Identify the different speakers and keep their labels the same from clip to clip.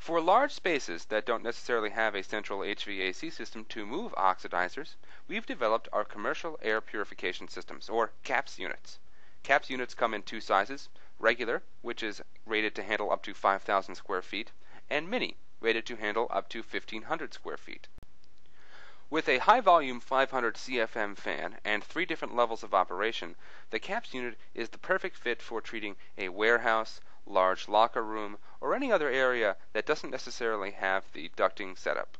Speaker 1: For large spaces that don't necessarily have a central HVAC system to move oxidizers, we've developed our commercial air purification systems, or CAPS units. CAPS units come in two sizes: regular, which is rated to handle up to 5,000 square feet, and mini, rated to handle up to 1,500 square feet. With a high-volume 500 CFM fan and 3 different levels of operation, the CAPS unit is the perfect fit for treating a warehouse, large locker room, or any other area that doesn't necessarily have the ducting setup.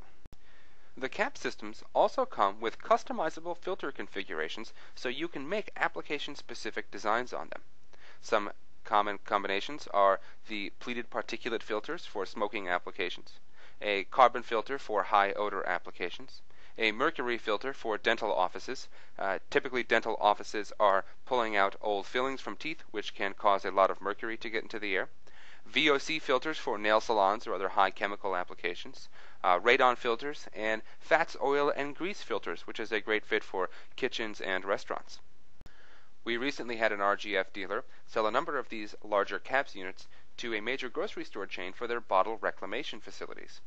Speaker 1: The CAPS systems also come with customizable filter configurations so you can make application-specific designs on them. Some common combinations are the pleated particulate filters for smoking applications, a carbon filter for high odor applications, a mercury filter for dental offices. Typically dental offices are pulling out old fillings from teeth, which can cause a lot of mercury to get into the air. VOC filters for nail salons or other high chemical applications. Radon filters, and fats, oil, and grease filters, which is a great fit for kitchens and restaurants. We recently had an RGF dealer sell a number of these larger CAPS units to a major grocery store chain for their bottle reclamation facilities.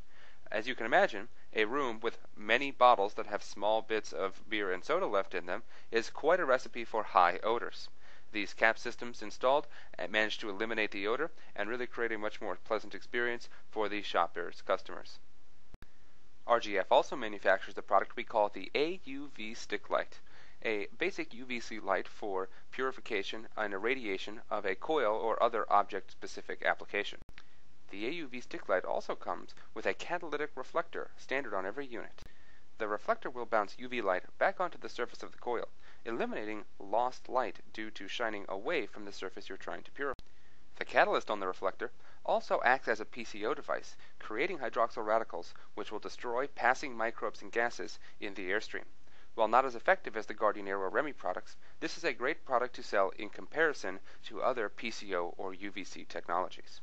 Speaker 1: As you can imagine, a room with many bottles that have small bits of beer and soda left in them is quite a recipe for high odors. These CAPS systems installed manage to eliminate the odor and really create a much more pleasant experience for the shopper's customers. RGF also manufactures the product we call the AUV Stick Light, a basic UVC light for purification and irradiation of a coil or other object-specific application. The AUV Stick Light also comes with a catalytic reflector standard on every unit. The reflector will bounce UV light back onto the surface of the coil, eliminating lost light due to shining away from the surface you're trying to purify. The catalyst on the reflector also acts as a PCO device, creating hydroxyl radicals which will destroy passing microbes and gases in the airstream. While not as effective as the Guardian Air or REMI products, this is a great product to sell in comparison to other PCO or UVC technologies.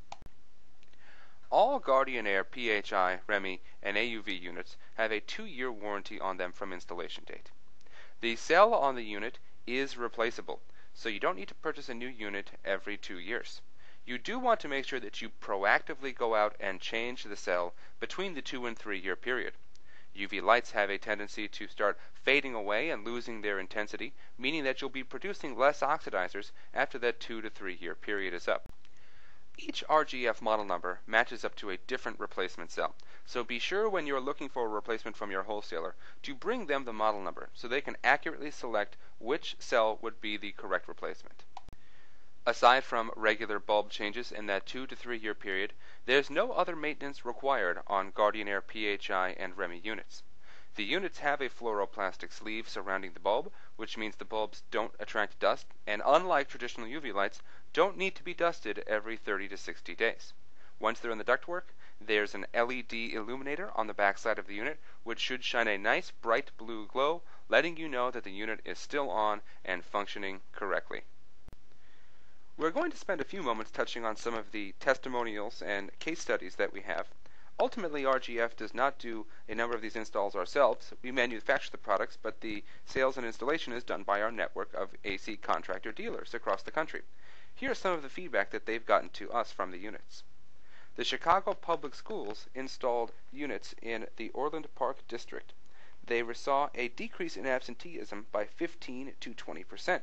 Speaker 1: All Guardian Air PHI, REMI, and AUV units have a 2-year warranty on them from installation date. The cell on the unit is replaceable, so you don't need to purchase a new unit every 2 years. You do want to make sure that you proactively go out and change the cell between the 2 and 3 year period. UV lights have a tendency to start fading away and losing their intensity, meaning that you'll be producing less oxidizers after that 2 to 3 year period is up. Each RGF model number matches up to a different replacement cell, so be sure when you're looking for a replacement from your wholesaler to bring them the model number so they can accurately select which cell would be the correct replacement. Aside from regular bulb changes in that 2 to 3 year period, there's no other maintenance required on Guardian Air PHI and REMI units. The units have a fluoroplastic sleeve surrounding the bulb, which means the bulbs don't attract dust, and unlike traditional UV lights, don't need to be dusted every 30 to 60 days. Once they're in the ductwork, there's an LED illuminator on the back side of the unit, which should shine a nice bright blue glow, letting you know that the unit is still on and functioning correctly. We're going to spend a few moments touching on some of the testimonials and case studies that we have. Ultimately, RGF does not do a number of these installs ourselves. We manufacture the products, but the sales and installation is done by our network of AC contractor dealers across the country. Here are some of the feedback that they've gotten to us from the units. The Chicago Public Schools installed units in the Orland Park district. They saw a decrease in absenteeism by 15 to 20%.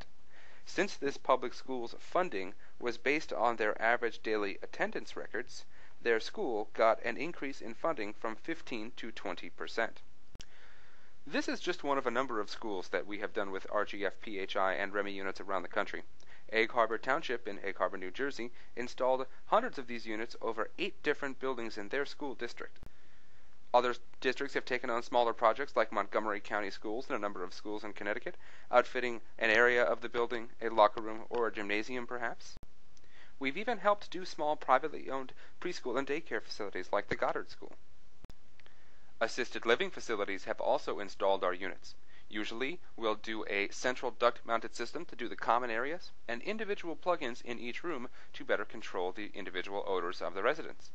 Speaker 1: Since this public school's funding was based on their average daily attendance records, their school got an increase in funding from 15 to 20%. This is just one of a number of schools that we have done with RGF PHI and REMI units around the country. Egg Harbor Township in Egg Harbor, New Jersey installed hundreds of these units over 8 different buildings in their school district. Other districts have taken on smaller projects like Montgomery County Schools and a number of schools in Connecticut, outfitting an area of the building, a locker room, or a gymnasium perhaps. We've even helped do small privately owned preschool and daycare facilities like the Goddard School. Assisted living facilities have also installed our units. Usually, we'll do a central duct-mounted system to do the common areas, and individual plug-ins in each room to better control the individual odors of the residents.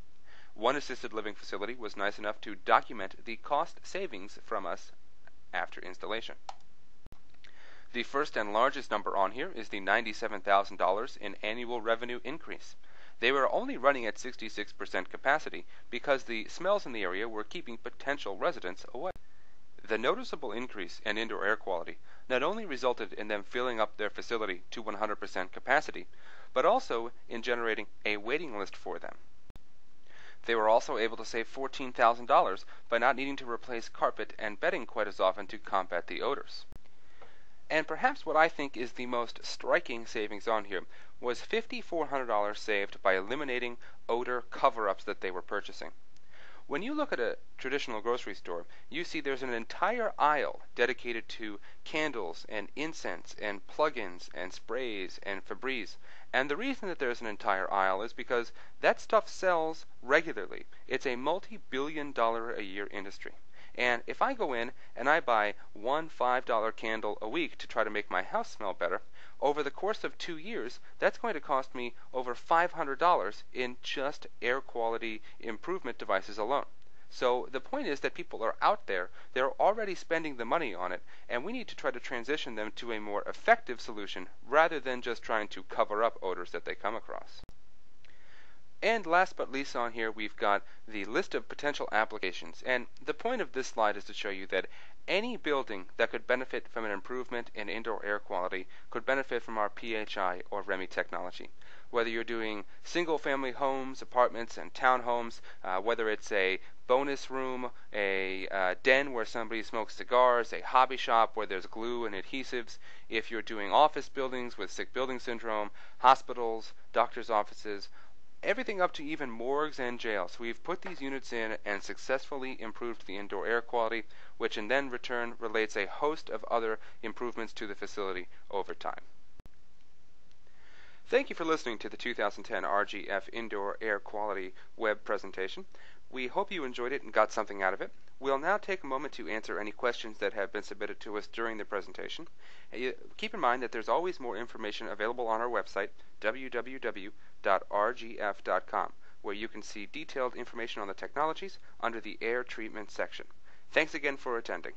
Speaker 1: One assisted living facility was nice enough to document the cost savings from us after installation. The first and largest number on here is the $97,000 in annual revenue increase. They were only running at 66% capacity because the smells in the area were keeping potential residents away. The noticeable increase in indoor air quality not only resulted in them filling up their facility to 100% capacity, but also in generating a waiting list for them. They were also able to save $14,000 by not needing to replace carpet and bedding quite as often to combat the odors. And perhaps what I think is the most striking savings on here was $5,400 saved by eliminating odor cover-ups that they were purchasing. When you look at a traditional grocery store, you see there's an entire aisle dedicated to candles and incense and plug-ins and sprays and Febreze. And the reason that there's an entire aisle is because that stuff sells regularly. It's a multi-billion-dollar-a-year industry. And if I go in and I buy one $5 candle a week to try to make my house smell better, over the course of 2 years, that's going to cost me over $500 in just air quality improvement devices alone. So the point is that people are out there, they're already spending the money on it, and we need to try to transition them to a more effective solution rather than just trying to cover up odors that they come across. And last but least on here, we've got the list of potential applications. And the point of this slide is to show you that any building that could benefit from an improvement in indoor air quality could benefit from our PHI or REMI technology. Whether you're doing single-family homes, apartments, and townhomes, whether it's a bonus room, a den where somebody smokes cigars, a hobby shop where there's glue and adhesives, if you're doing office buildings with sick building syndrome, hospitals, doctors' offices, everything up to even morgues and jails. We've put these units in and successfully improved the indoor air quality, which in then return relates a host of other improvements to the facility over time. Thank you for listening to the 2010 RGF Indoor Air Quality web presentation. We hope you enjoyed it and got something out of it. We'll now take a moment to answer any questions that have been submitted to us during the presentation. Keep in mind that there's always more information available on our website, www.rgf.com, where you can see detailed information on the technologies under the air treatment section. Thanks again for attending.